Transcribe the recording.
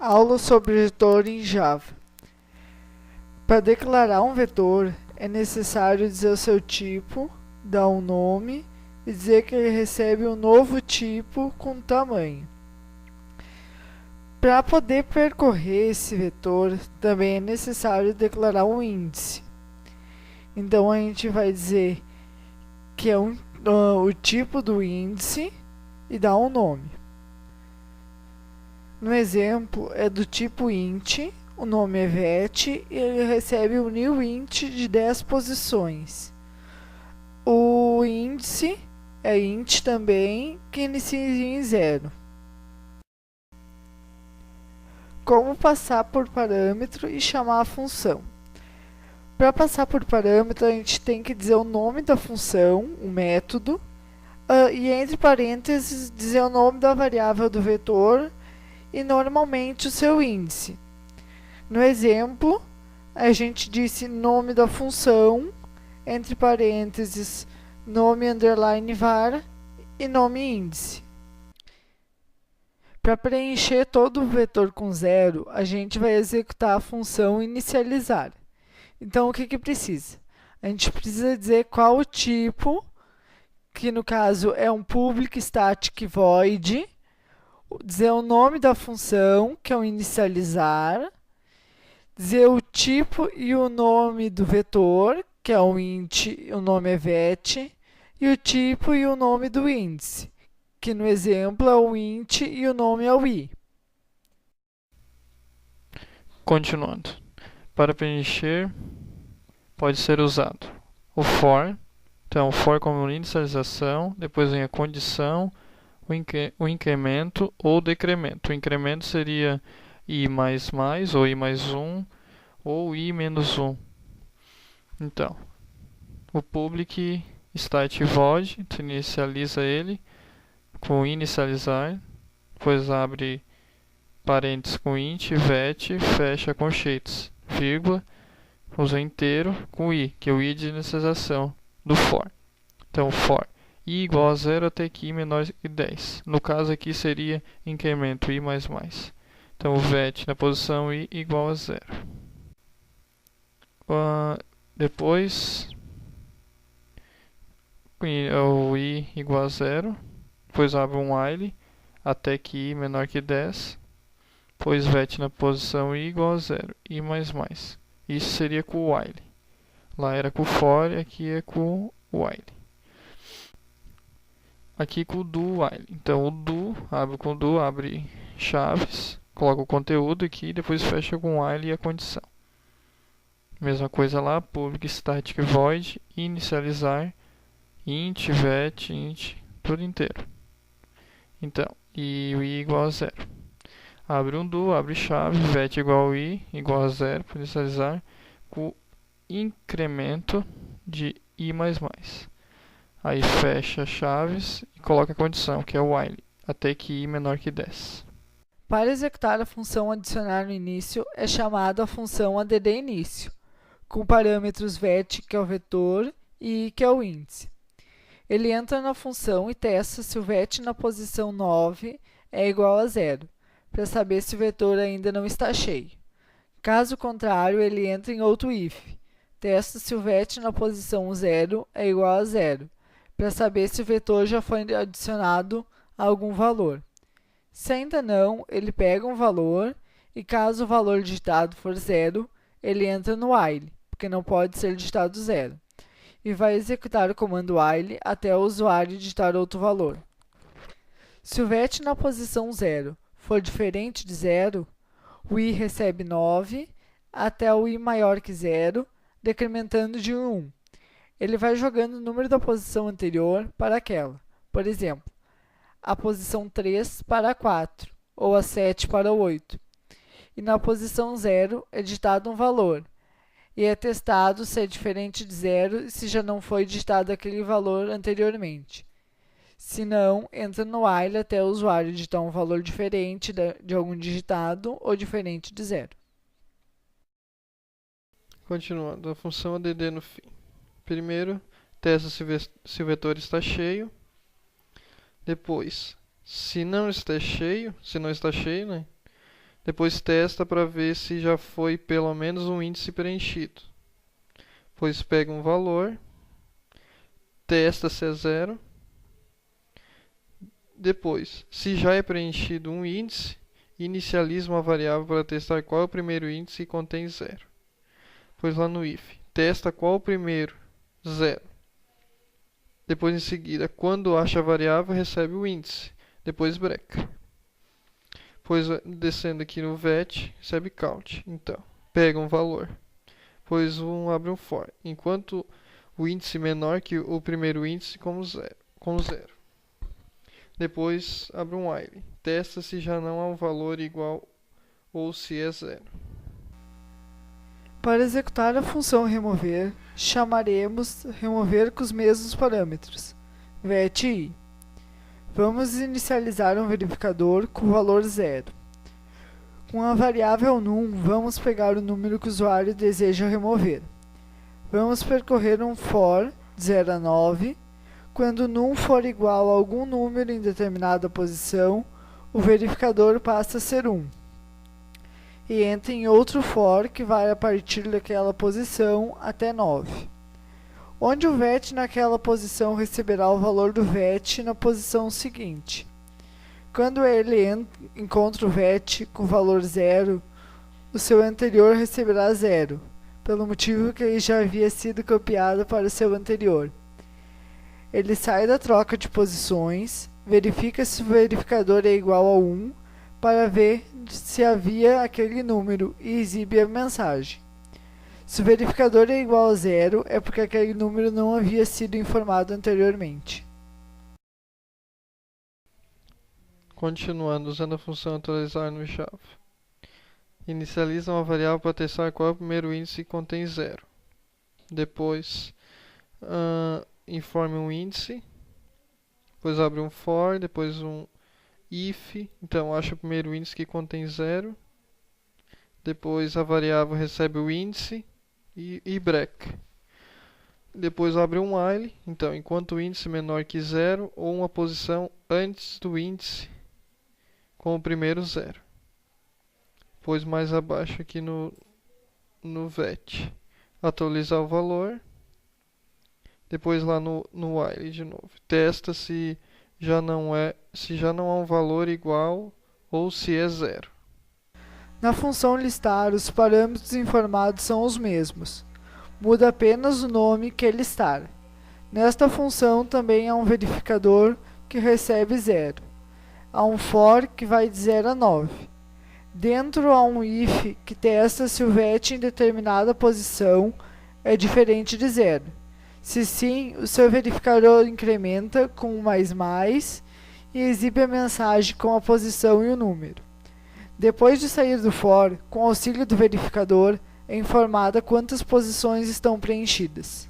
Aula sobre vetor em Java. Para declarar um vetor, é necessário dizer o seu tipo, dar um nome e dizer que ele recebe um novo tipo com tamanho. Para poder percorrer esse vetor, também é necessário declarar um índice. Então a gente vai dizer que é o tipo do índice e dar um nome. No exemplo, é do tipo int, o nome é vet e ele recebe um new int de 10 posições. O índice é int também, que inicia em 0. Como passar por parâmetro e chamar a função? Para passar por parâmetro, a gente tem que dizer o nome da função, o método, e entre parênteses dizer o nome da variável do vetor e normalmente o seu índice. No exemplo, a gente disse nome da função, entre parênteses, nome underline var e nome índice. Para preencher todo o vetor com zero, a gente vai executar a função inicializar. Então, o que precisa? A gente precisa dizer qual o tipo, que no caso é um public static void, dizer o nome da função, que é o inicializar, dizer o tipo e o nome do vetor, que é o int, o nome é vet, e o tipo e o nome do índice, que no exemplo é o int e o nome é o i. Continuando. Para preencher, pode ser usado o for. Então, o for como inicialização, depois vem a condição, o incremento ou decremento. O incremento seria i mais mais, ou i mais 1, ou i menos 1. Então, o public static void, tu inicializa ele com inicializar, depois abre parênteses com int, vet, fecha conchetes, vírgula, usa inteiro com i, que é o i de inicialização do for. Então, for i igual a 0 até que i menor que 10. No caso aqui seria incremento i mais mais. Então, o vet na posição i igual a 0. Depois, o i igual a 0. Depois abre um while até que i menor que 10. Depois vet na posição i igual a 0. i mais mais. Isso seria com o while. Lá era com o for e aqui é com o while. Aqui com o do while. Então o do, abre chaves, coloca o conteúdo aqui, depois fecha com o while e a condição. Mesma coisa lá, public static void, inicializar, int, vet, int, tudo inteiro. Então, e o i igual a 0. Abre um do, abre chave, vet igual a i, igual a 0, para inicializar, com incremento de i mais mais. Aí fecha chaves e coloca a condição, que é o while, até que i menor que 10. Para executar a função adicionar no início, é chamada a função addInício, com parâmetros vet, que é o vetor, e i, que é o índice. Ele entra na função e testa se o vet na posição 9 é igual a 0, para saber se o vetor ainda não está cheio. Caso contrário, ele entra em outro if. Testa se o vet na posição 0 é igual a 0, para saber se o vetor já foi adicionado a algum valor. Se ainda não, ele pega um valor e caso o valor digitado for 0, ele entra no while, porque não pode ser digitado 0, e vai executar o comando while até o usuário digitar outro valor. Se o vet na posição 0 for diferente de 0, o i recebe 9 até o i maior que 0, decrementando de 1. Ele vai jogando o número da posição anterior para aquela. Por exemplo, a posição 3 para a 4, ou a 7 para o 8. E na posição 0 é digitado um valor, e é testado se é diferente de 0 e se já não foi digitado aquele valor anteriormente. Se não, entra no while até o usuário digitar um valor diferente de algum digitado ou diferente de 0. Continuando, a função add no fim. Primeiro, testa se o vetor está cheio. Depois, se não está cheio, né? Depois testa para ver se já foi pelo menos um índice preenchido. Depois pega um valor, testa se é zero. Depois, se já é preenchido um índice, inicializa uma variável para testar qual é o primeiro índice que contém zero. Depois lá no if, testa qual o primeiro, zero. Depois em seguida, quando acha a variável, recebe o índice. Depois breca. Depois descendo aqui no vet, recebe count. Então, pega um valor. Depois abre um for. Enquanto o índice menor que o primeiro índice com zero. Depois abre um while. Testa se já não há um valor igual ou se é zero. Para executar a função remover, chamaremos remover com os mesmos parâmetros, vet i. Vamos inicializar um verificador com o valor 0. Com a variável num, vamos pegar o número que o usuário deseja remover. Vamos percorrer um for de 0 a 9. Quando num for igual a algum número em determinada posição, o verificador passa a ser 1. E entra em outro for que vai a partir daquela posição até 9. Onde o vet naquela posição receberá o valor do vet na posição seguinte. Quando ele encontra o vet com valor 0, o seu anterior receberá 0, pelo motivo que ele já havia sido copiado para o seu anterior. Ele sai da troca de posições, verifica se o verificador é igual a 1, para ver se havia aquele número e exibe a mensagem. Se o verificador é igual a 0, é porque aquele número não havia sido informado anteriormente. Continuando, usando a função atualizar no Java. Inicializa uma variável para testar qual é o primeiro índice que contém 0. Depois, informe um índice. Depois abre um for, depois um if. Então, acha o primeiro índice que contém 0. Depois, a variável recebe o índice e break. Depois abre um while. Então, enquanto o índice menor que 0 ou uma posição antes do índice com o primeiro 0. Depois mais abaixo aqui no vet, atualizar o valor. Depois lá no while de novo, testa se já não há um valor igual ou se é 0. Na função listar, os parâmetros informados são os mesmos. Muda apenas o nome que é listar. Nesta função também há um verificador que recebe 0. Há um for que vai de 0 a 9. Dentro há um if que testa se o vet em determinada posição é diferente de 0. Se sim, o seu verificador incrementa com um mais e exibe a mensagem com a posição e o número. Depois de sair do for, com auxílio do verificador, é informada quantas posições estão preenchidas.